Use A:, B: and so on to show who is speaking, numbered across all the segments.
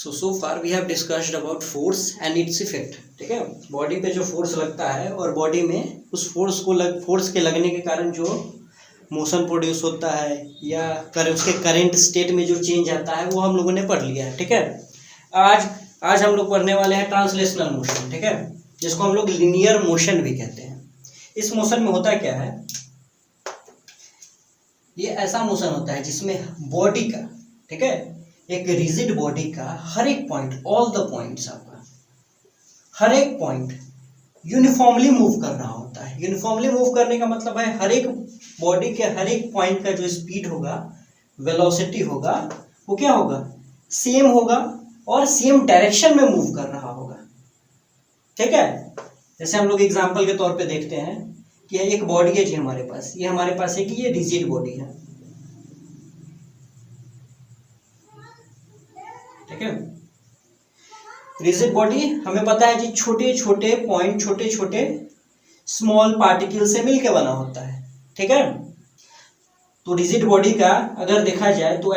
A: So far we have discussed about force and its effect. ठीक है, body पे जो फोर्स लगता है और बॉडी में उस फोर्स के लगने के कारण जो मोशन प्रोड्यूस होता है या उसके करंट स्टेट में जो चेंज आता है वो हम लोगों ने पढ़ लिया है। ठीक है, आज हम लोग पढ़ने वाले हैं ट्रांसलेशनल मोशन। ठीक है, जिसको हम लोग लिनियर मोशन भी कहते हैं। इस मोशन में होता क्या है, ये ऐसा मोशन होता है जिसमें बॉडी का, ठीक है, एक रिजिड बॉडी का हर एक पॉइंट, ऑल द पॉइंट्स, आपका हर एक पॉइंट यूनिफॉर्मली मूव कर रहा होता है। यूनिफॉर्मली मूव करने का मतलब है हर एक बॉडी के हर एक पॉइंट का जो स्पीड होगा, वेलोसिटी होगा, वो क्या होगा, सेम होगा और सेम डायरेक्शन में मूव कर रहा होगा। ठीक है, जैसे हम लोग एग्जांपल के तौर पे देखते हैं कि एक बॉडी है जी हमारे पास, ये हमारे पास है कि ये रिजिड बॉडी है। ठीक है, रिजिड बॉडी हमें पता है जी छोटे छोटे पॉइंट, छोटे छोटे स्मॉल पार्टिकल से मिलकर बना होता है। ठीक है, तो रिजिड बॉडी का अगर देखा जाए तो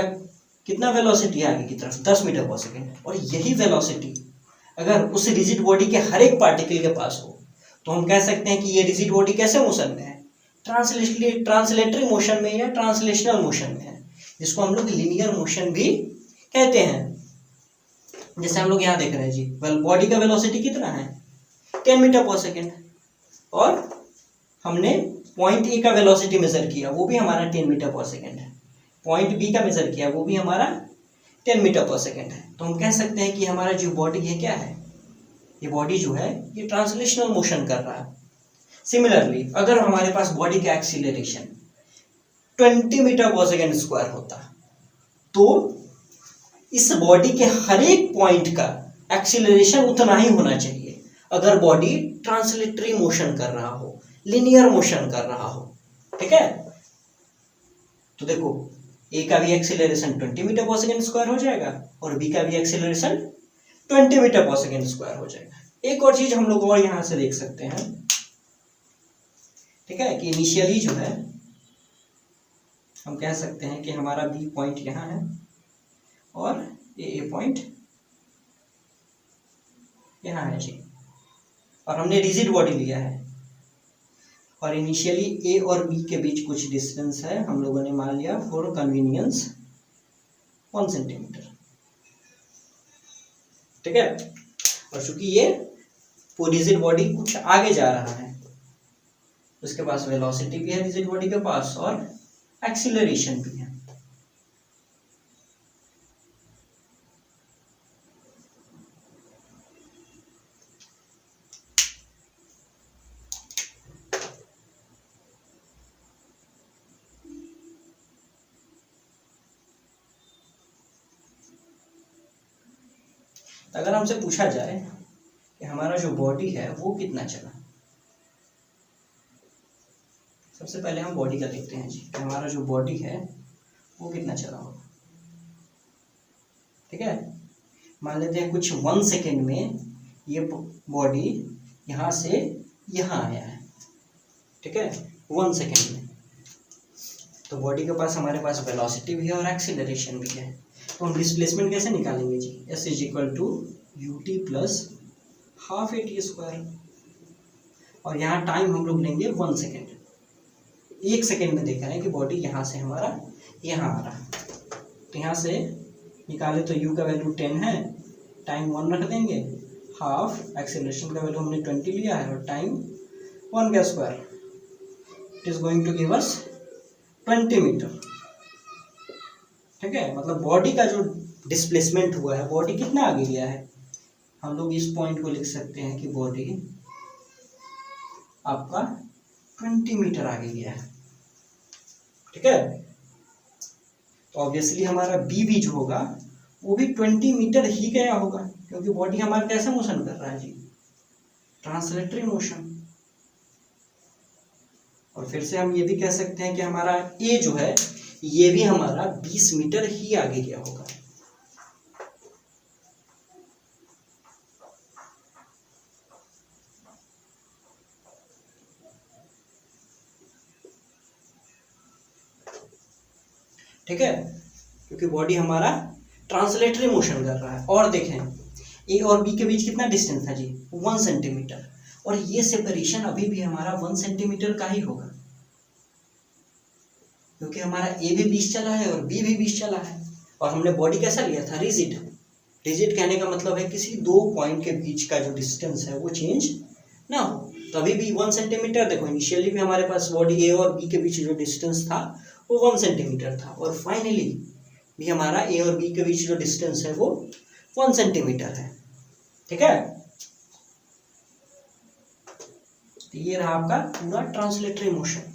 A: कितना वेलोसिटी है आगे की तरफ, 10 मीटर पर सेकेंड। और यही वेलोसिटी अगर उस रिजिड बॉडी के हर एक पार्टिकल के पास हो तो हम कह सकते हैं कि ये रिजिड बॉडी कैसे मोशन में है, ट्रांसलेटरी मोशन में या ट्रांसलेशनल मोशन में है, जिसको हम लोग लिनियर मोशन भी कहते हैं। जैसे हम लोग यहाँ देख रहे हैं जी, बॉडी का वेलोसिटी कितना है, 10 मीटर पर सेकेंड, और हमने पॉइंट ए का वेलोसिटी मेजर किया, वो भी हमारा 10 मीटर पर सेकेंड है। पॉइंट बी का मेजर किया, वो भी हमारा 10 मीटर पर सेकेंड है। तो हम कह सकते हैं कि हमारा जो बॉडी है क्या है, ये बॉडी जो है ये ट्रांसलेशनल मोशन कर रहा है। सिमिलरली अगर हमारे पास बॉडी का एक्सीलरेशन 20 मीटर पर सेकेंड स्क्वायर होता तो इस बॉडी के हर एक पॉइंट का एक्सीलरेशन उतना ही होना चाहिए अगर बॉडी ट्रांसलेटरी मोशन कर रहा हो, लिनियर मोशन कर रहा हो। ठीक है, तो देखो ए का भी एक्सीलरेशन 20 मीटर पर सेकेंड स्क्वायर हो जाएगा और बी का भी एक्सीलरेशन 20 मीटर पर सेकेंड स्क्वायर हो जाएगा। एक और चीज हम लोग और यहां से देख सकते हैं, ठीक है, कि इनिशियली जो है हम कह सकते हैं कि हमारा बी पॉइंट यहां है और ए पॉइंट यहाँ है जी, और हमने रिजिड बॉडी लिया है और इनिशियली ए और बी के बीच कुछ डिस्टेंस है, हम लोगों ने मान लिया फॉर कन्वीनियंस 1 सेंटीमीटर। ठीक है, और चूंकि ये रिजिड बॉडी कुछ आगे जा रहा है, उसके पास वेलोसिटी भी है रिजिड बॉडी के पास और एक्सीलरेशन भी है। अगर हमसे पूछा जाए कि हमारा जो बॉडी है वो कितना चला, सबसे पहले हम बॉडी का देखते हैं जी कि हमारा जो बॉडी है वो कितना चला होगा। ठीक है, मान लेते हैं कुछ 1 सेकेंड में ये बॉडी यहाँ से यहाँ आया है। ठीक है, 1 सेकेंड में, तो बॉडी के पास हमारे पास वेलोसिटी भी है और एक्सीलरेशन भी है। तो हम डिस्प्लेसमेंट कैसे निकालेंगे जी, S is equal to ut plus half AT square, और यहाँ टाइम हम लोग लेंगे 1 सेकेंड। 1 सेकेंड में देखा है कि बॉडी यहाँ से हमारा यहाँ आ रहा है, तो यहाँ से निकाले तो u का वैल्यू 10 है, टाइम 1 रख देंगे, हाफ एक्सेलरेशन का वैल्यू हमने 20 लिया है और टाइम 1 का square, it is going to give us 20 metre. ठीक है, मतलब बॉडी का जो डिस्प्लेसमेंट हुआ है, बॉडी कितना आगे गया है, हम लोग इस पॉइंट को लिख सकते हैं कि बॉडी आपका 20 मीटर आगे गया है। ठीक है, तो ऑब्वियसली हमारा बी भी जो होगा वो भी 20 मीटर ही गया होगा, क्योंकि बॉडी हमारा कैसे मोशन कर रहा है जी, ट्रांसलेटरी मोशन। और फिर से हम ये भी कह सकते हैं कि हमारा ए जो है ये भी हमारा 20 मीटर ही आगे गया होगा। ठीक है, क्योंकि बॉडी हमारा ट्रांसलेटरी मोशन कर रहा है। और देखें ए और बी के बीच कितना डिस्टेंस था जी, 1 सेंटीमीटर, और ये सेपरेशन अभी भी हमारा 1 सेंटीमीटर का ही होगा, क्योंकि हमारा ए भी 20 चला है और बी भी 20 चला है, और हमने बॉडी कैसा लिया था, रिजिड। रिजिड कहने का मतलब है किसी दो पॉइंट के बीच का जो डिस्टेंस है वो चेंज ना हो, तो अभी भी 1 सेंटीमीटर। देखो इनिशियली भी हमारे पास बॉडी ए और बी के बीच जो डिस्टेंस था वो 1 सेंटीमीटर था, और फाइनली भी हमारा ए और बी के बीच जो डिस्टेंस है वो 1 सेंटीमीटर है। ठीक है, तो ये रहा आपका पूरा ट्रांसलेटरी मोशन।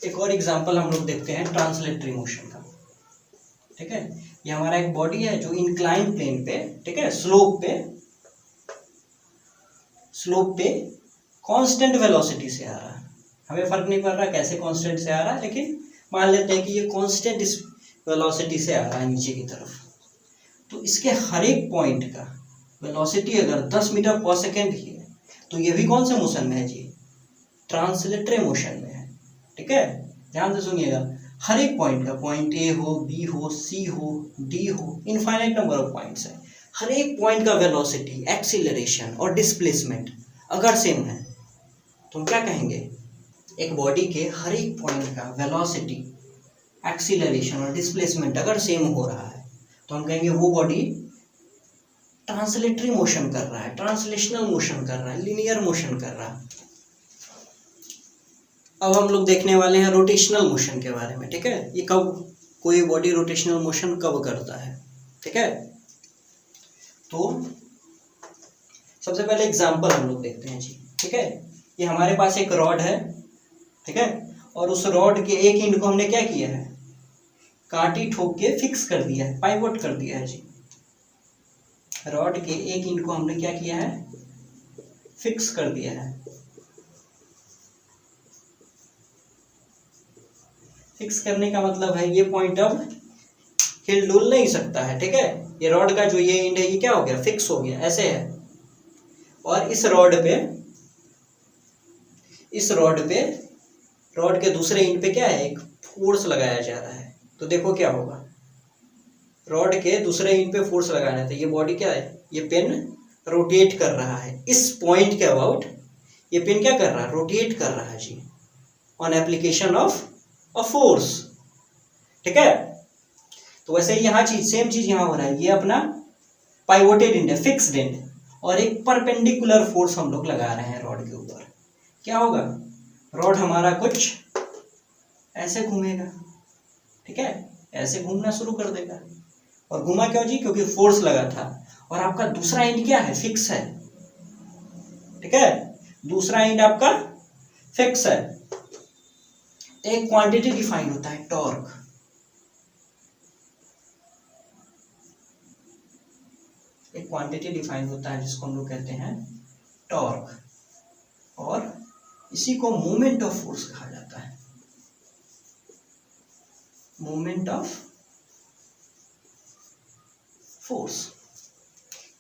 A: एक और एग्जांपल हम लोग देखते हैं ट्रांसलेटरी मोशन का। ठीक है, ये हमारा एक बॉडी है जो इंक्लाइन प्लेन पे, ठीक है, स्लोप पे कांस्टेंट वेलोसिटी से आ रहा है। हमें फर्क नहीं पड़ रहा कैसे कांस्टेंट से आ रहा है, लेकिन मान लेते हैं कि ये कांस्टेंट वेलोसिटी से आ रहा है नीचे की तरफ। तो इसके हर एक पॉइंट का वेलोसिटी अगर 10 मीटर पर सेकेंड ही है, तो ये भी कौन से मोशन में है जी, ट्रांसलेटरी मोशन में है। ठीक है, ध्यान से सुनिएगा, हर एक पॉइंट का, पॉइंट ए हो, बी हो, सी हो, डी हो, इनफाइनाइट नंबर ऑफ पॉइंट्स है, हर एक पॉइंट का वेलोसिटी, एक्सीलरेशन और डिस्प्लेसमेंट अगर सेम है तो हम क्या कहेंगे, एक बॉडी के हर एक पॉइंट का वेलोसिटी, एक्सीलरेशन और डिस्प्लेसमेंट अगर सेम हो रहा है तो हम कहेंगे वो बॉडी ट्रांसलेटरी मोशन कर रहा है, ट्रांसलेशनल मोशन कर रहा है, लीनियर मोशन कर रहा है। अब हम लोग देखने वाले हैं रोटेशनल मोशन के बारे में। ठीक है, ये कब कोई बॉडी रोटेशनल मोशन कब करता है। ठीक है, तो सबसे पहले एग्जांपल हम लोग देखते हैं जी। ठीक है, ये हमारे पास एक रॉड है, ठीक है, और उस रॉड के एक एंड को हमने क्या किया है, कांटी ठोक के फिक्स कर दिया है, पाइवोट कर दिया है जी। रॉड के एक एंड को हमने क्या किया है, फिक्स कर दिया है। फिक्स करने का मतलब है ये पॉइंट अब हिल डुल नहीं सकता है। ठीक है, ये रॉड का जो ये एंड है ये क्या हो गया, फिक्स हो गया, ऐसे है। और इस रॉड के दूसरे एंड पे क्या है, एक फोर्स लगाया जा रहा है। तो देखो क्या होगा, रॉड के दूसरे एंड पे फोर्स लगाना है, तो ये बॉडी क्या है, ये पेन रोटेट कर रहा है इस पॉइंट के अबाउट। ये पेन क्या कर रहा है, रोटेट कर रहा है जी, on application of a force. ठीक है, तो वैसे यहाँ सेम चीज यहाँ हो रहा है। ये अपना पाइवोटेड एंड है, फिक्स्ड एंड, और एक परपेंडिकुलर फोर्स हम लोग लगा रहे हैं रॉड के ऊपर। क्या होगा, रॉड हमारा कुछ ऐसे घूमेगा। ठीक है, ऐसे घूमना शुरू कर देगा। और घूमा क्यों जी, क्योंकि फोर्स लगा था, और आपका दूसरा एंड क्या है, फिक्स है। ठीक है, दूसरा एंड आपका फिक्स है। एक क्वांटिटी डिफाइन होता है, टॉर्क। एक क्वांटिटी डिफाइन होता है जिसको हम लोग कहते हैं टॉर्क, और इसी को मोमेंट ऑफ फोर्स कहा जाता है। मोमेंट ऑफ फोर्स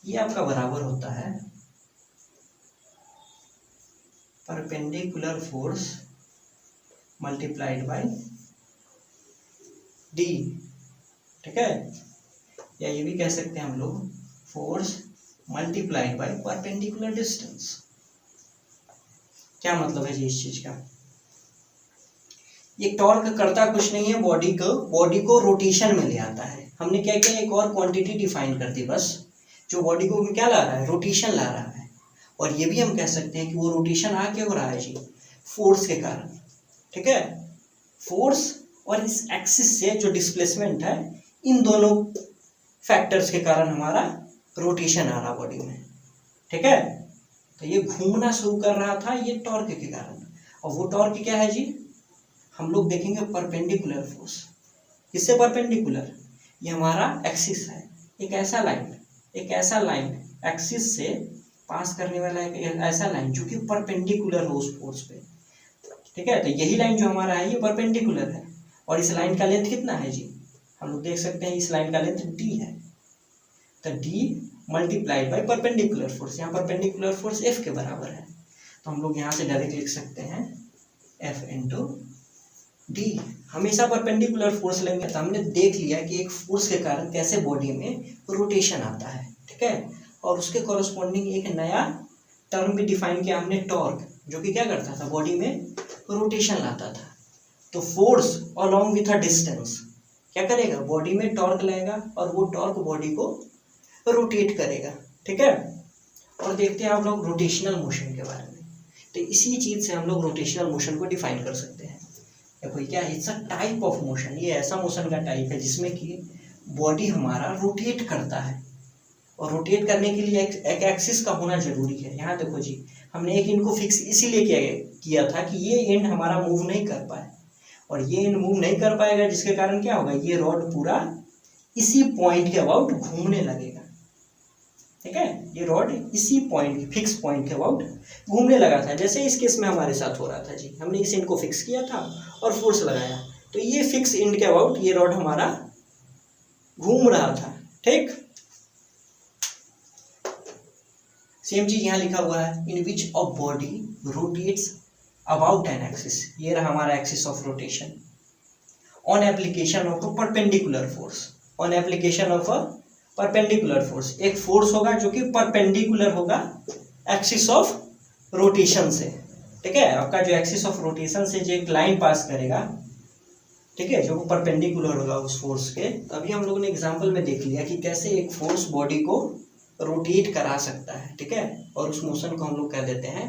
A: ये आपका बराबर होता है perpendicular force multiplied bye D. ठीक है, या ये भी कह सकते हैं हम लोग force multiplied by perpendicular distance. क्या मतलब है जी इस चीज का, ये टॉर्क करता कुछ नहीं है, बॉडी को रोटेशन में ले आता है। हमने क्या किया, एक और क्वांटिटी डिफाइन कर दी बस, जो बॉडी को क्या ला रहा है, रोटेशन ला रहा है। और ये भी हम कह सकते हैं कि वो रोटेशन आ क्यों रहा है जी, फोर्स के कारण। ठीक है, फोर्स और इस एक्सिस से जो डिस्प्लेसमेंट है, इन दोनों फैक्टर्स के कारण हमारा रोटेशन आ रहा बॉडी में। ठीक है, तो ये घूमना शुरू कर रहा था ये टॉर्क के कारण। और वो टॉर्क क्या है जी, हम लोग देखेंगे परपेंडिकुलर फोर्स। किससे परपेंडिकुलर, ये हमारा एक्सिस है, एक ऐसा लाइन एक्सिस से पास करने वाला एक ऐसा लाइन जो कि परपेंडिकुलर हो उस फोर्स पे। ठीक है, तो यही लाइन जो हमारा है ये परपेंडिकुलर है। और इस लाइन का लेंथ कितना है जी, हम लोग देख सकते हैं इस लाइन का लेंथ डी है। तो D multiplied by perpendicular force, यहाँ परपेंडिकुलर फोर्स एफ के बराबर है। तो हम लोग यहाँ से डायरेक्ट लिख सकते हैं एफ इंटू डी, हमेशा परपेंडिकुलर फोर्स लेंगे। तो हमने देख लिया कि एक फोर्स के कारण कैसे बॉडी में रोटेशन आता है, ठीक है। और उसके कॉरस्पॉन्डिंग एक नया टर्म भी डिफाइन किया हमने, टॉर्क, जो कि क्या करता था, बॉडी में रोटेशन लाता था। तो force along with a distance क्या करेगा, बॉडी में टॉर्क लाएगा और वो टॉर्क बॉडी को रोटेट करेगा, ठीक है। और देखते हैं आप लोग रोटेशनल मोशन के बारे में। तो इसी चीज से हम लोग रोटेशनल मोशन को डिफाइन कर सकते हैं। देखो क्या है, it's a type of motion, ये ऐसा मोशन का टाइप है जिसमें कि बॉडी हमारा रोटेट करता है। और रोटेट करने के लिए एक एक्सिस का होना जरूरी है। यहाँ देखो जी, हमने एक एंड को फिक्स इसीलिए किया था कि ये एंड हमारा मूव नहीं कर पाए, और ये एंड मूव नहीं कर पाएगा, जिसके कारण क्या होगा, ये रॉड पूरा इसी पॉइंट के अबाउट घूमने लगेगा, ठीक है। ये रॉड इसी पॉइंट, फिक्स पॉइंट के अबाउट घूमने लगा था, जैसे इस केस में हमारे साथ हो रहा था जी। हमने इस एंड को फिक्स किया था और फोर्स लगाया, तो ये फिक्स एंड के अबाउट ये रॉड हमारा घूम रहा था, ठीक। सेम चीज यहाँ लिखा हुआ है, in which a body rotates about an axis, ये रहा हमारा axis of rotation, on application of a perpendicular force, on application of a perpendicular force. एक फोर्स होगा जो कि परपेंडिकुलर होगा एक्सिस ऑफ रोटेशन से, ठीक है। आपका जो एक्सिस ऑफ रोटेशन से जो एक लाइन पास करेगा, ठीक है, जो परपेंडिकुलर होगा उस फोर्स के। अभी हम लोगों ने एग्जांपल में देख लिया कि कैसे एक फोर्स बॉडी को रोटेट करा सकता है, ठीक है। और उस मोशन को हम लोग कह देते हैं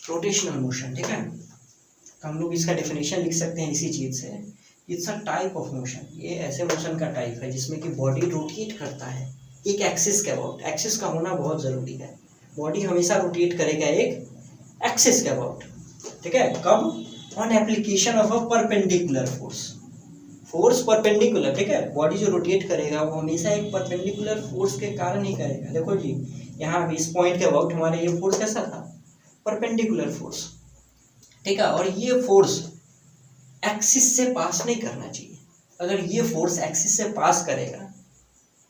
A: रोटेशनल मोशन, ठीक है। तो हम लोग इसका डेफिनेशन लिख सकते हैं इसी चीज से, it's a type of motion, ये ऐसे मोशन का टाइप है जिसमें कि बॉडी रोटेट करता है एक एक्सिस के अबाउट। एक्सिस का होना बहुत जरूरी है, बॉडी हमेशा रोटेट करेगा एक एक्सिस के अबाउट, ठीक है। कब, on application of a perpendicular force, force perpendicular, ठीक है। बॉडी जो रोटेट करेगा वो हमेशा एक परपेंडिकुलर फोर्स के कारण ही करेगा। देखो जी, यहाँ भी इस पॉइंट के अबाउट हमारे ये फोर्स कैसा था, परपेंडिकुलर फोर्स, ठीक है। और ये फोर्स एक्सिस से पास नहीं करना चाहिए। अगर ये फोर्स एक्सिस से पास करेगा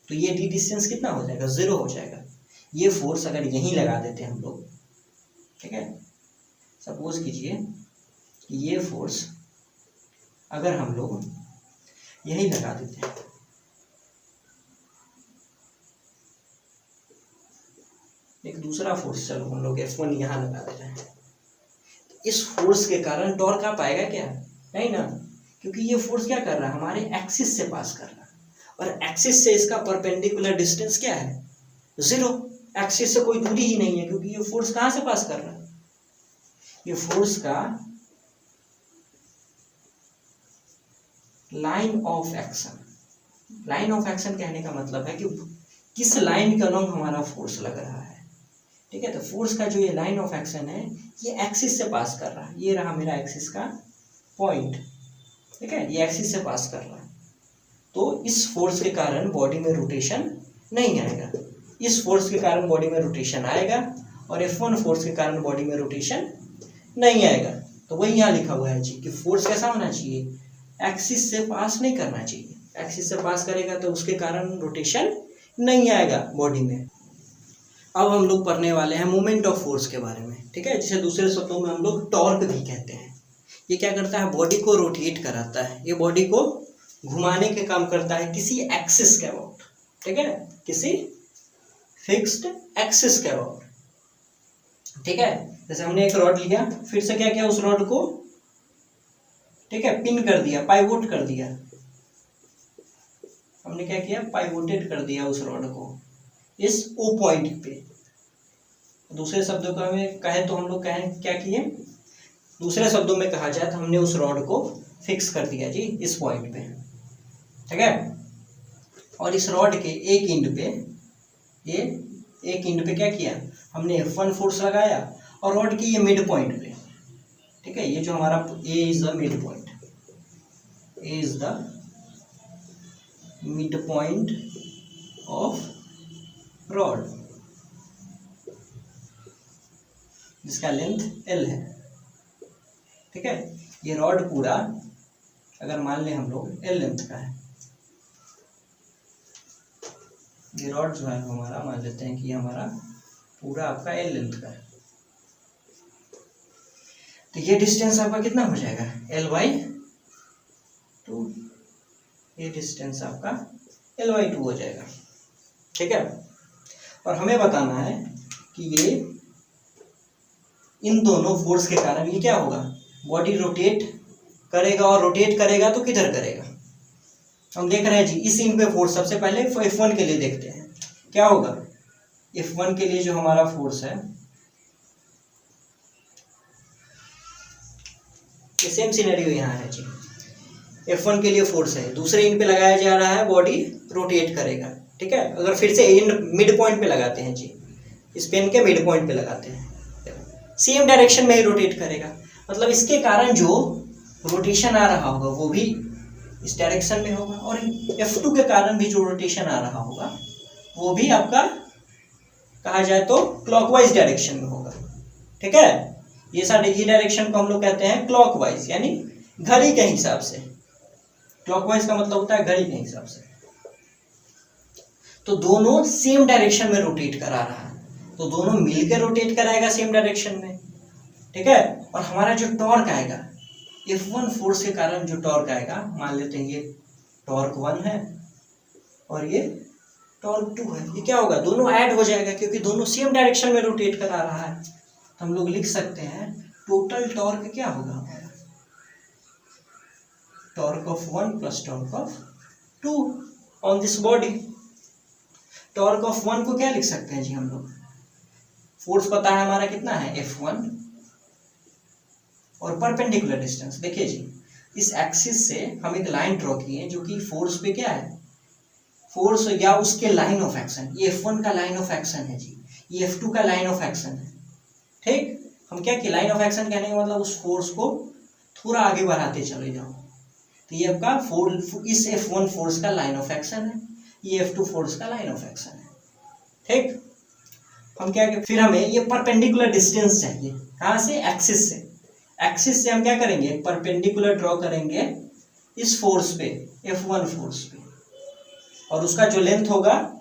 A: तो ये डी डिस्टेंस कितना हो जाएगा, 0 हो जाएगा। ये फोर्स अगर यहीं लगा देते हैं हम लोग, ठीक है, सपोज कीजिए कि ये फोर्स अगर हम लोग यहीं लगा देते हैं, एक दूसरा फोर्स, चलो हम लोग F1 यहाँ लगा दे रहे हैं, इस फोर्स के कारण टॉर्क आ पाएगा क्या, नहीं ना, क्योंकि ये फोर्स क्या कर रहा है, हमारे एक्सिस से पास कर रहा है। और एक्सिस से इसका परपेंडिकुलर डिस्टेंस क्या है, 0। एक्सिस से कोई दूरी ही नहीं है, क्योंकि ये फोर्स कहाँ से पास कर रहा है, ये फोर्स का line of action. Line of action कहने का मतलब है कि किस लाइन के अलॉन्ग हमारा फोर्स लग रहा है, ठीक है। तो फोर्स का जो ये लाइन ऑफ एक्शन है ये एक्सिस से पास कर रहा है, ये रहा मेरा एक्सिस का पॉइंट, ठीक है, ये एक्सिस से पास कर रहा है। तो इस फोर्स के कारण बॉडी में रोटेशन नहीं आएगा, इस फोर्स के कारण बॉडी में रोटेशन आएगा, और F1 फोर्स के कारण बॉडी में रोटेशन नहीं आएगा। तो वही यहाँ लिखा हुआ है जी कि फोर्स कैसा होना चाहिए, एक्सिस से पास नहीं करना चाहिए। एक्सिस से पास करेगा तो उसके कारण रोटेशन नहीं आएगा बॉडी में। अब हम लोग पढ़ने वाले हैं मोमेंट ऑफ फोर्स के बारे में, ठीक है, जिसे दूसरे शब्दों में हम लोग टॉर्क भी कहते हैं। ये क्या करता है, बॉडी को रोटेट कराता है, ये बॉडी को घुमाने के काम करता है किसी एक्सिस के अबाउट, ठीक है, किसी फिक्स्ड एक्सिस के अबाउट, ठीक है। जैसे हमने एक रॉड लिया, फिर से क्या किया, उस रॉड को, ठीक है, पिन कर दिया, पाइवोट कर दिया, हमने क्या किया, पाइवोटेड कर दिया उस रॉड को इस ओ पॉइंट पे। दूसरे शब्दों का में कहें तो हम लोग कहें क्या किए, दूसरे शब्दों में कहा जाए तो हमने उस रॉड को फिक्स कर दिया जी इस पॉइंट पे, ठीक है। और इस रॉड के एक एंड पे, ये एक एंड पे क्या किया, हमने F1 फोर्स लगाया, और रॉड की ये मिड पॉइंट पे, ठीक है, ये जो हमारा A is the mid point, A is the mid point of rod, जिसका लेंथ L है, ठीक है। ये रॉड पूरा अगर मान लें हम लोग L लेंथ का है, ये रॉड जो है हमारा, मान लेते हैं कि हमारा पूरा आपका L लेंथ का है। तो ये डिस्टेंस आपका कितना हो जाएगा L/2, ये डिस्टेंस आपका L/2 हो जाएगा। ठीक है, और हमें बताना है कि ये इन दोनों फोर्स के कारण ये क्या होगा, बॉडी रोटेट करेगा, और रोटेट करेगा तो किधर करेगा, हम देख रहे हैं जी इस इन पे फोर्स। सबसे पहले F1 के लिए देखते हैं क्या होगा। F1 के लिए जो हमारा फोर्स है, ये सेम सिनेरियो यहाँ है जी। F1 के लिए फोर्स है, दूसरे इन पे लगाया जा रहा है, बॉडी रोटेट करेगा। ठीक है, अगर फिर से इन मिड पॉइंट पे लगाते हैं जी, इस पेन के मिड पॉइंट पे लगाते हैं, सेम डायरेक्शन में ही रोटेट करेगा। मतलब इसके कारण जो रोटेशन आ रहा होगा वो भी इस डायरेक्शन में होगा, और F2 के कारण भी जो रोटेशन आ रहा होगा वो भी आपका कहा जाए तो क्लॉकवाइज डायरेक्शन में होगा। ठीक है, ये डायरेक्शन को हम लोग कहते हैं क्लॉकवाइज, यानी घड़ी के हिसाब से। क्लॉकवाइज का मतलब होता है घड़ी के हिसाब से। तो दोनों सेम डायरेक्शन में रोटेट करा रहा है, तो दोनों मिलकर रोटेट कराएगा सेम डायरेक्शन में। ठीक है, और हमारा जो टॉर्क आएगा F1 फोर्स के कारण जो टॉर्क आएगा, मान लेते हैं ये टॉर्क 1 है और ये टॉर्क 2 है, ये क्या होगा, दोनों ऐड हो जाएगा क्योंकि दोनों सेम डायरेक्शन में रोटेट करा रहा है। तो हम लोग लिख सकते हैं टोटल टॉर्क क्या होगा हमारा, torque of 1 plus torque of 2 on this body. Torque of 1 को क्या लिख सकते हैं जी हम लोग, फोर्स पता है हमारा कितना है F1, और परपेंडिकुलर डिस्टेंस। देखिए जी, इस एक्सिस से हम एक लाइन ड्रॉ किए जो कि फोर्स पे क्या है, फोर्स या उसके लाइन ऑफ एक्शन। ये F1 का लाइन ऑफ एक्शन है जी, ये F2 का लाइन ऑफ एक्शन है। ठीक, हम क्या कि लाइन ऑफ एक्शन कहने का मतलब उस फोर्स को थोड़ा आगे बढ़ाते चले जाओ। तो ये आपका इस F1 फोर्स का लाइन ऑफ एक्शन है, ये F2 फोर्स का लाइन ऑफ एक्शन है। ठीक, हम क्या फिर हमें ये परपेंडिकुलर डिस्टेंस चाहिए, कहाँ से, एक्सिस से। एक्सिस से हम क्या करेंगे, परपेंडिकुलर ड्रॉ करेंगे इस फोर्स पे, F1 फोर्स पे, और उसका जो लेंथ होगा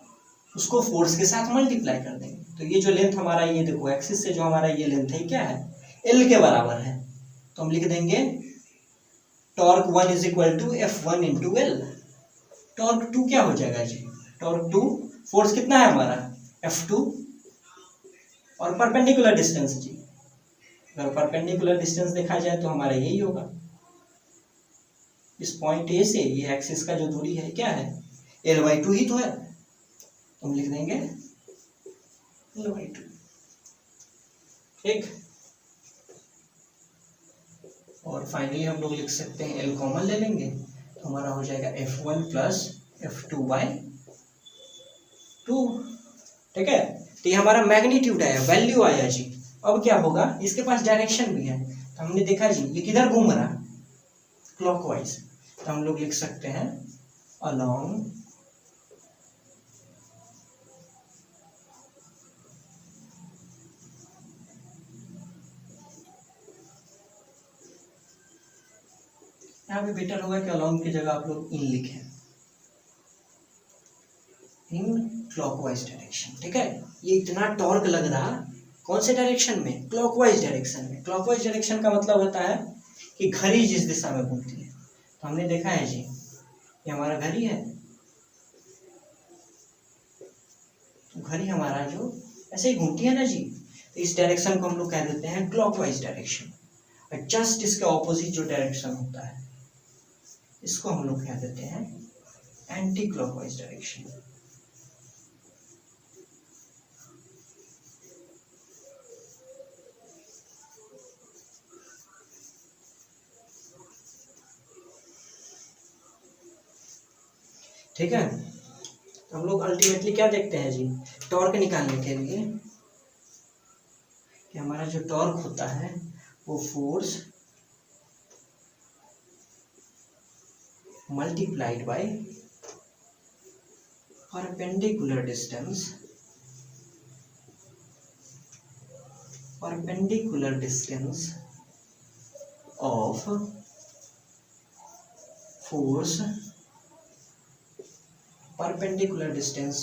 A: उसको फोर्स के साथ मल्टीप्लाई कर देंगे। तो ये जो लेंथ हमारा, ये देखो एक्सिस से जो हमारा ये लेंथ है क्या है, L के बराबर है। तो हम लिख देंगे torque 1 is equal to F1 into L। Torque 2 क्या हो जाएगा जी, टॉर्क 2 फोर्स कितना है हमारा F2, और परपेंडिकुलर डिस्टेंस जी, अगर परपेंडिकुलर डिस्टेंस देखा जाए तो हमारा यही होगा, इस पॉइंट ए से ये एक्सिस का जो दूरी है क्या है, L/2 ही तो है। तो हम लिख देंगे L/2। ठीक, और फाइनली हम लोग लिख सकते हैं L कॉमन ले लेंगे तो हमारा हो जाएगा F1 प्लस F2/2। ठीक है, तो ये हमारा मैग्नीट्यूड आया, वैल्यू आया जी। अब क्या होगा, इसके पास डायरेक्शन भी है, तो हमने देखा जी ये किधर घूम रहा, क्लॉकवाइज। तो हम लोग लिख सकते हैं अलोंग यहाँ पे बेटर होगा कि अलोंग की जगह आप लोग इन लिखें, इन क्लॉकवाइज डायरेक्शन। ठीक है, ये इतना टॉर्क लग रहा कौन से डायरेक्शन में, क्लॉकवाइज डायरेक्शन में। क्लॉकवाइज डायरेक्शन का मतलब होता है कि घड़ी जिस दिशा में घूमती है। तो हमने देखा है जी, ये हमारा घड़ी है, तो घड़ी हमारा जो ऐसे ही घूमती है ना जी, तो इस डायरेक्शन को हम लोग कह देते हैं क्लॉकवाइज डायरेक्शन। और जस्ट इसके ऑपोजिट जो डायरेक्शन होता है इसको हम लोग कह देते हैं एंटी क्लॉकवाइज डायरेक्शन। ठीक है, तो हम लोग अल्टीमेटली क्या देखते हैं जी, टॉर्क निकालने के लिए कि हमारा जो टॉर्क होता है वो force multiplied by perpendicular distance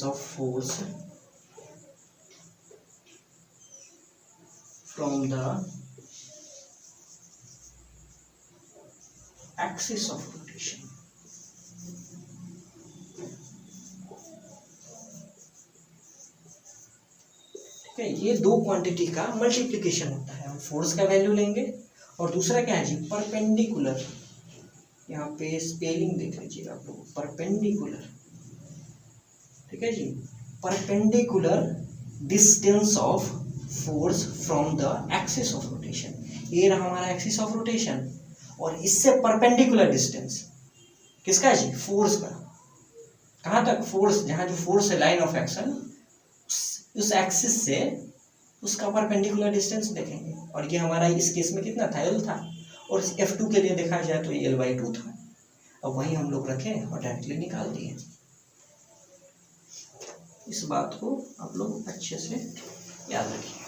A: of force from the axis of rotation. ठीक है, ये दो क्वांटिटी का मल्टीप्लिकेशन होता है। हम फोर्स का वैल्यू लेंगे और दूसरा क्या है जी, परपेंडिकुलर। यहाँ पे स्पेलिंग देख लीजिएगा आप लोग, परपेंडिकुलर। ठीक है जी, perpendicular distance of force from the axis of rotation. ये रहा हमारा एक्सिस ऑफ रोटेशन और इससे परपेंडिकुलर डिस्टेंस किसका जी, फोर्स का। कहाँ तक, फोर्स, जहाँ जो फोर्स है लाइन ऑफ एक्शन, उस एक्सिस से उसका परपेंडिकुलर डिस्टेंस देखेंगे। और ये हमारा इस केस में कितना था, L था। और F2 के लिए देखा जाए तो ये L/2 था। अब वही हम लोग रखे और डायरेक्टली निकाल दिए। इस बात को आप लोग अच्छे से याद रखिए।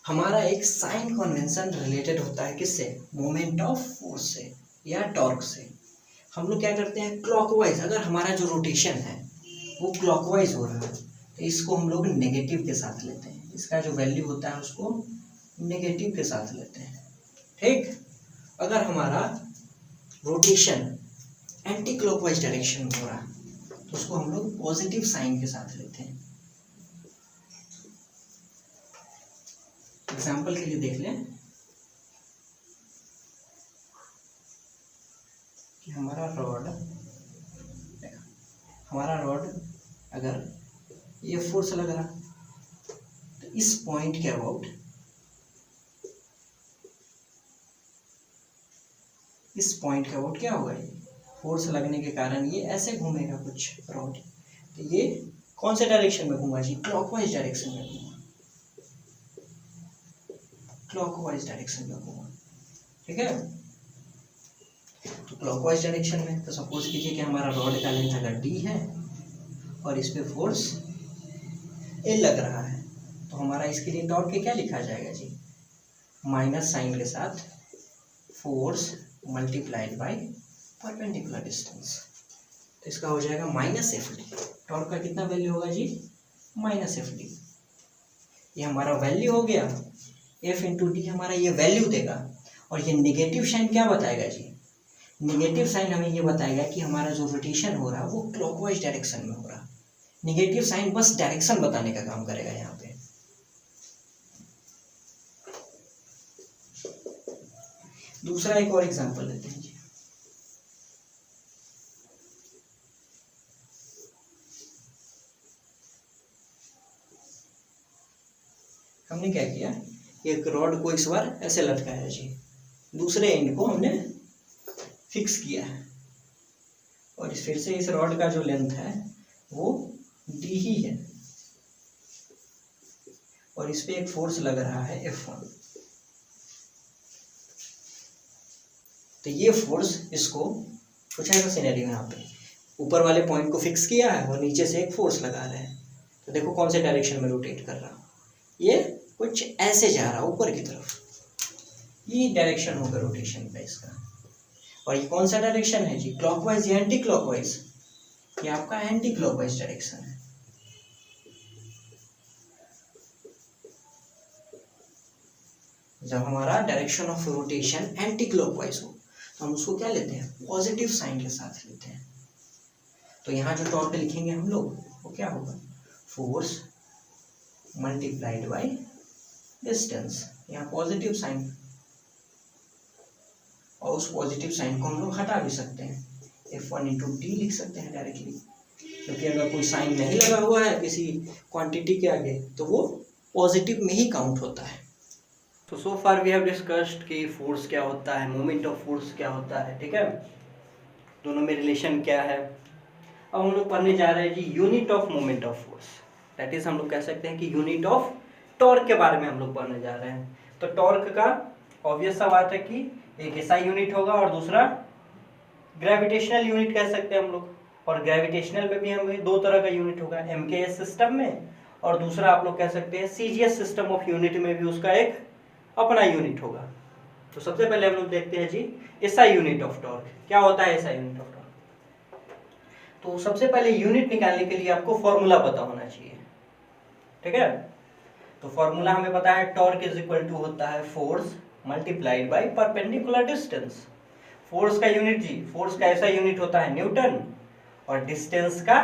A: हमारा एक साइन कन्वेंशन रिलेटेड होता है किससे, मोमेंट ऑफ फोर्स से या टॉर्क से। हम लोग क्या करते हैं, क्लॉकवाइज, अगर हमारा जो रोटेशन है वो क्लॉकवाइज हो रहा है तो इसको हम लोग नेगेटिव के साथ लेते हैं। इसका जो वैल्यू होता है उसको नेगेटिव के साथ लेते हैं। ठीक, अगर हमारा रोटेशन एंटी क्लॉकवाइज डायरेक्शन में हो रहा है तो उसको हम लोग पॉजिटिव साइन के साथ लेते हैं। एग्जाम्पल के लिए देख लें कि हमारा रॉड अगर ये फोर्स लग रहा तो इस पॉइंट के अबाउट, इस पॉइंट के अबाउट क्या होगा, ये फोर्स लगने के कारण ये ऐसे घूमेगा कुछ रॉड। तो ये कौन से डायरेक्शन में घूमा जी, क्लॉकवाइज डायरेक्शन में घूमा, क्लॉकवाइज डायरेक्शन में घूमा। ठीक है, तो क्लॉकवाइज डायरेक्शन में, तो सपोज कीजिए कि हमारा रॉड का लेंथ अगर d है और इस पे फोर्स L लग रहा है, तो हमारा इसके लिए टॉर्क के क्या लिखा जाएगा जी, माइनस साइन के साथ force multiplied by perpendicular distance. तो इसका हो जाएगा -Fd। टॉर्क का कितना वैल्यू होगा जी, -Fd। ये हमारा वैल्यू हो गया, F इंटू डी हमारा ये वैल्यू देगा। और ये नेगेटिव साइन क्या बताएगा जी, नेगेटिव साइन हमें ये बताएगा कि हमारा जो रोटेशन हो रहा है वो क्लॉकवाइज डायरेक्शन में हो रहा है। नेगेटिव साइन बस डायरेक्शन बताने का काम करेगा यहाँ पे। दूसरा एक और एग्जांपल लेते हैं जी। हमने क्या किया, एक रॉड को इस बार ऐसे लटकाया जी, दूसरे एंड को हमने फिक्स किया है और इस फिर से इस रॉड का जो लेंथ है वो d ही है और इस पे एक फोर्स लग रहा है F1। तो ये फोर्स इसको कुछ ऐसा सिनेरियो यहाँ पे ऊपर वाले पॉइंट को फिक्स किया है और नीचे से एक फोर्स लगा रहे हैं। तो देखो कौन से डायरेक्शन में रोटेट कर रहा, ये कुछ ऐसे जा रहा ऊपर की तरफ, ये डायरेक्शन होगा रोटेशन का इसका। और ये कौन सा डायरेक्शन है जी, क्लॉकवाइज या एंटी क्लॉकवाइज, ये आपका एंटी क्लॉकवाइज डायरेक्शन है। जब हमारा direction of rotation anti clockwise हो तो हम उसको क्या लेते हैं, पॉजिटिव साइन के साथ लेते हैं। तो यहाँ जो टॉर्क लिखेंगे हम लोग वो क्या होगा, फोर्स मल्टीप्लाइड बाय डिस्टेंस, यहाँ पॉजिटिव साइन, और उस पॉजिटिव साइन को हम लोग हटा भी सकते हैं, F1 इंटू डी लिख सकते हैं डायरेक्टली, क्योंकि अगर कोई साइन नहीं लगा हुआ है किसी क्वांटिटी के आगे तो वो पॉजिटिव में ही काउंट होता है। तो सो फार वी हैव डिस्कस्ड कि फोर्स क्या होता है, मोमेंट ऑफ फोर्स क्या होता है, ठीक है, दोनों में रिलेशन क्या है। अब हम लोग पढ़ने जा रहे हैं जी unit of moment of force, that is हम लोग कह सकते हैं कि यूनिट ऑफ टॉर्क के बारे में हम लोग पढ़ने जा रहे हैं। तो टॉर्क का ऑब्वियस सा बात है कि एक ऐसा यूनिट होगा और दूसरा ग्रेविटेशनल यूनिट कह सकते हैं हम लोग। और ग्रेविटेशनल में भी हमें दो तरह का यूनिट होगा, MKS सिस्टम में, और दूसरा आप लोग कह सकते हैं CGS सिस्टम ऑफ यूनिट में भी उसका एक अपना यूनिट होगा। तो सबसे पहले हम लोग देखते हैं जी SI यूनिट ऑफ टॉर्क क्या होता है। SI यूनिट ऑफ टॉर्क, तो सबसे पहले यूनिट निकालने के लिए आपको फॉर्मूला पता होना चाहिए, ठीक है। तो फॉर्मूला हमें पता है टॉर्क इज इक्वल टू होता है force multiplied by perpendicular distance. Force का यूनिट जी, फोर्स का ऐसा यूनिट होता है न्यूटन और डिस्टेंस का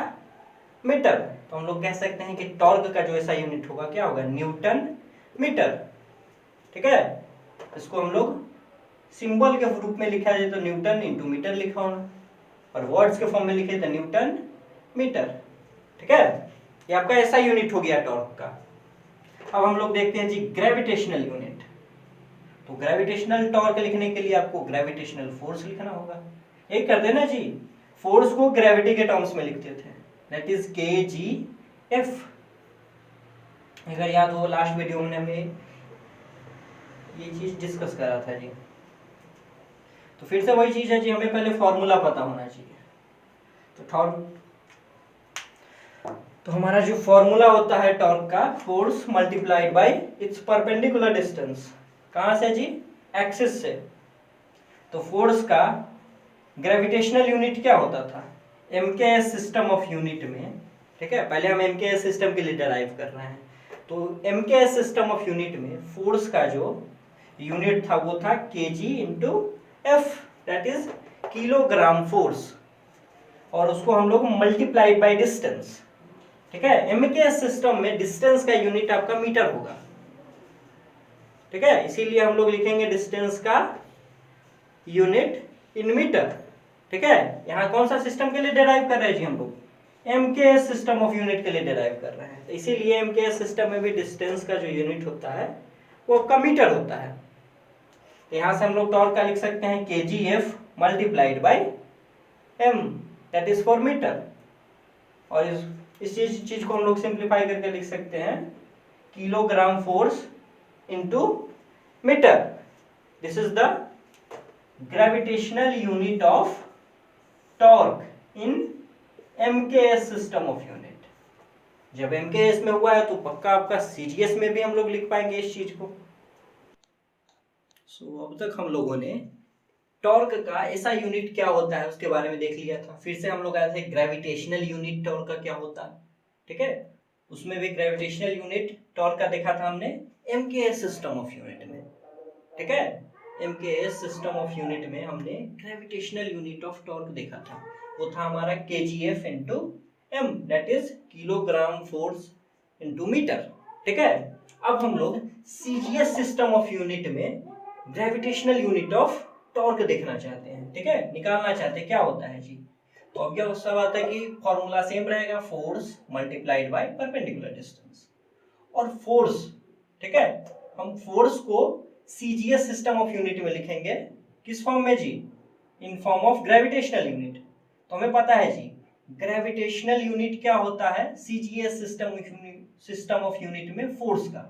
A: मीटर। तो हम लोग कह सकते हैं कि टॉर्क का जो ऐसा यूनिट होगा क्या होगा, न्यूटन मीटर। ठीक है, इसको हम लोग सिंबल के रूप में लिखा जाए तो न्यूटन इंटू मीटर लिखा होगा, और वर्ड्स के फॉर्म में लिखे तो न्यूटन मीटर। ठीक है, ये आपका ऐसा यूनिट हो गया टॉर्क का। अब हम लोग देखते हैं जी ग्रेविटेशनल यूनिट। तो ग्रेविटेशनल टॉर्क लिखने के लिए आपको ग्रेविटेशनल फोर्स लिखना होगा। एक करते ना जी, फोर्स को ग्रेविटी के टर्म्स में लिखते थे, दैट इज के जी एफ। अगर याद हो लास्ट वीडियो में हमने ये चीज डिस्कस करा था जी। तो फिर से वही चीज है जी, हमें पहले फॉर्मूला पता होना चाहिए। तो हमारा जो फॉर्मूला होता है टॉर्क का, force multiplied bye it's perpendicular distance. कहां से जी, एक्सिस से। तो फोर्स का ग्रेविटेशनल यूनिट क्या होता था, एमकेएस सिस्टम ऑफ यूनिट में। ठीक है, पहले हम एमकेएस सिस्टम के लिए डराइव कर रहे हैं। तो एमकेएस सिस्टम ऑफ यूनिट में फोर्स का जो यूनिट था वो था KG into F, that is kilogram force, और उसको हम लोग मल्टीप्लाइड बाय डिस्टेंस। ठीक है, एमकेएस सिस्टम में डिस्टेंस का यूनिट आपका मीटर होगा। ठीक है, इसीलिए हम लोग लिखेंगे डिस्टेंस का यूनिट इन मीटर। ठीक है, यहां कौन सा सिस्टम के लिए डिराइव कर रहे हैं जी, हम लोग एमकेएस सिस्टम ऑफ यूनिट के लिए डिराइव कर रहे हैं। तो इसीलिए एमकेएस सिस्टम में भी डिस्टेंस का जो यूनिट होता है वो आपका मीटर होता है। तो यहां से हम लोग टॉर्क का लिख सकते हैं KGF multiplied by m, that is for metre. और इस चीज को हम लोग सिंप्लीफाई करके लिख सकते हैं kilogram force into metre. This is the gravitational unit of torque in MKS system of unit. जब एमकेएस में हुआ है तो पक्का आपका सीजीएस में भी हम लोग लिख पाएंगे इस चीज को। अब तक हम लोगों ने टॉर्क का ऐसा यूनिट क्या होता है उसके बारे में देख लिया था। फिर से हम लोग आए थे ग्रेविटेशनल यूनिट टॉर्क का क्या होता है। ठीक है, उसमें भी ग्रेविटेशनल यूनिट टॉर्क का देखा था हमने एमकेएस सिस्टम ऑफ यूनिट में। ठीक है, एमकेएस सिस्टम ऑफ यूनिट में हमने ग्रेविटेशनल यूनिट ऑफ टॉर्क देखा था, वो था हमारा KGF into m, that is kilogram force into metre. ठीक है, अब हम लोग सीजीएस सिस्टम ऑफ यूनिट में ग्रेविटेशनल यूनिट ऑफ टॉर्क देखना चाहते हैं। ठीक है, निकालना चाहते हैं क्या होता है जी। तो अब यह सब आता है कि फॉर्मूला सेम रहेगा, force multiplied by perpendicular distance. और फोर्स, ठीक है, हम फोर्स को सीजीएस सिस्टम ऑफ यूनिट में लिखेंगे किस फॉर्म में जी, in form of gravitational unit. तो हमें पता है जी ग्रेविटेशनल यूनिट क्या होता है सीजीएस सिस्टम ऑफ यूनिट में फोर्स का।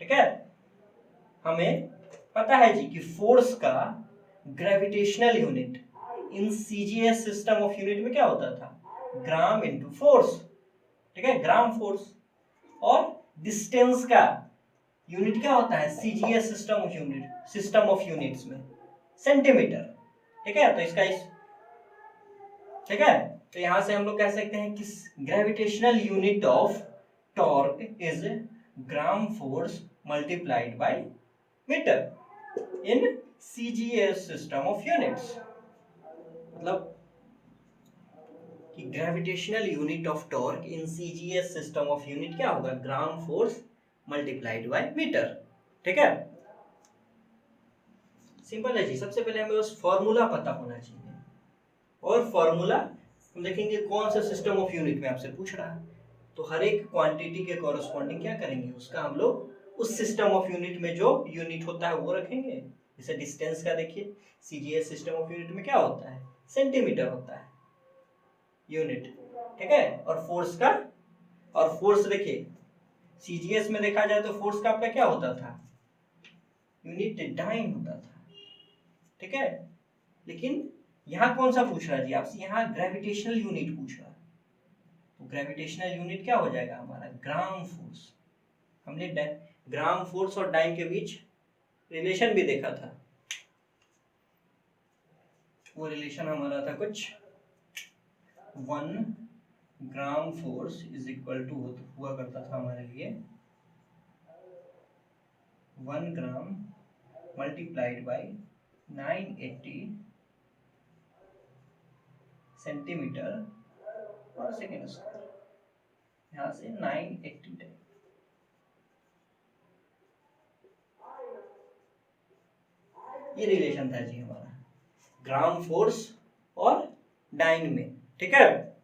A: ठीक है, हमें पता है जी कि फोर्स का gravitational unit in CGS system of unit में क्या होता था, ग्राम इंटू फोर्स। ठीक है, ग्राम फोर्स। और डिस्टेंस का यूनिट क्या होता है सीजीएस सिस्टम ऑफ यूनिट्स में, सेंटीमीटर। ठीक है, तो इसका ठीक है, तो यहां से हम लोग कह सकते हैं कि gravitational unit of torque is gram force multiplied by metre in CGS system of units. मतलब कि gravitational unit of torque in CGS system of unit क्या होगा, gram force multiplied by metre. ठीक है, सिंपल है जी। सबसे पहले हमें उस फॉर्मूला पता होना चाहिए, और फॉर्मूला हम देखेंगे कौन सा सिस्टम ऑफ यूनिट में आपसे पूछ रहा है। तो हर एक क्वांटिटी के कॉरस्पॉन्डिंग क्या करेंगे, उसका हम लोग उस सिस्टम ऑफ यूनिट में जो यूनिट होता है वो रखेंगे। जैसे डिस्टेंस का देखिए, सीजीएस सिस्टम ऑफ यूनिट में क्या होता है, सेंटीमीटर होता है यूनिट। ठीक है, और फोर्स देखिए सीजीएस में देखा जाए तो फोर्स का आपका क्या होता था, यूनिट डाइन होता था। ठीक है, लेकिन यहां कौन सा पूछ रहा है जी आपसे, यहां ग्रेविटेशनल यूनिट पूछ रहा है। तो ग्रेविटेशनल यूनिट क्या हो जाएगा हमारा, ग्राम फोर्स। हमने ग्राम फोर्स और डाइन के बीच रिलेशन भी देखा था, वो रिलेशन हमारा था कुछ 1 gram force is equal to हुआ करता था हमारे लिए 1 ग्राम मल्टीप्लाइड बाई 980 सेंटीमीटर पर सेकेंड स्क्वायर, यहाँ से 980 टाइम। ये रिलेशन था जी हमारा ग्राम फोर्स और डाइन में, ठीक है।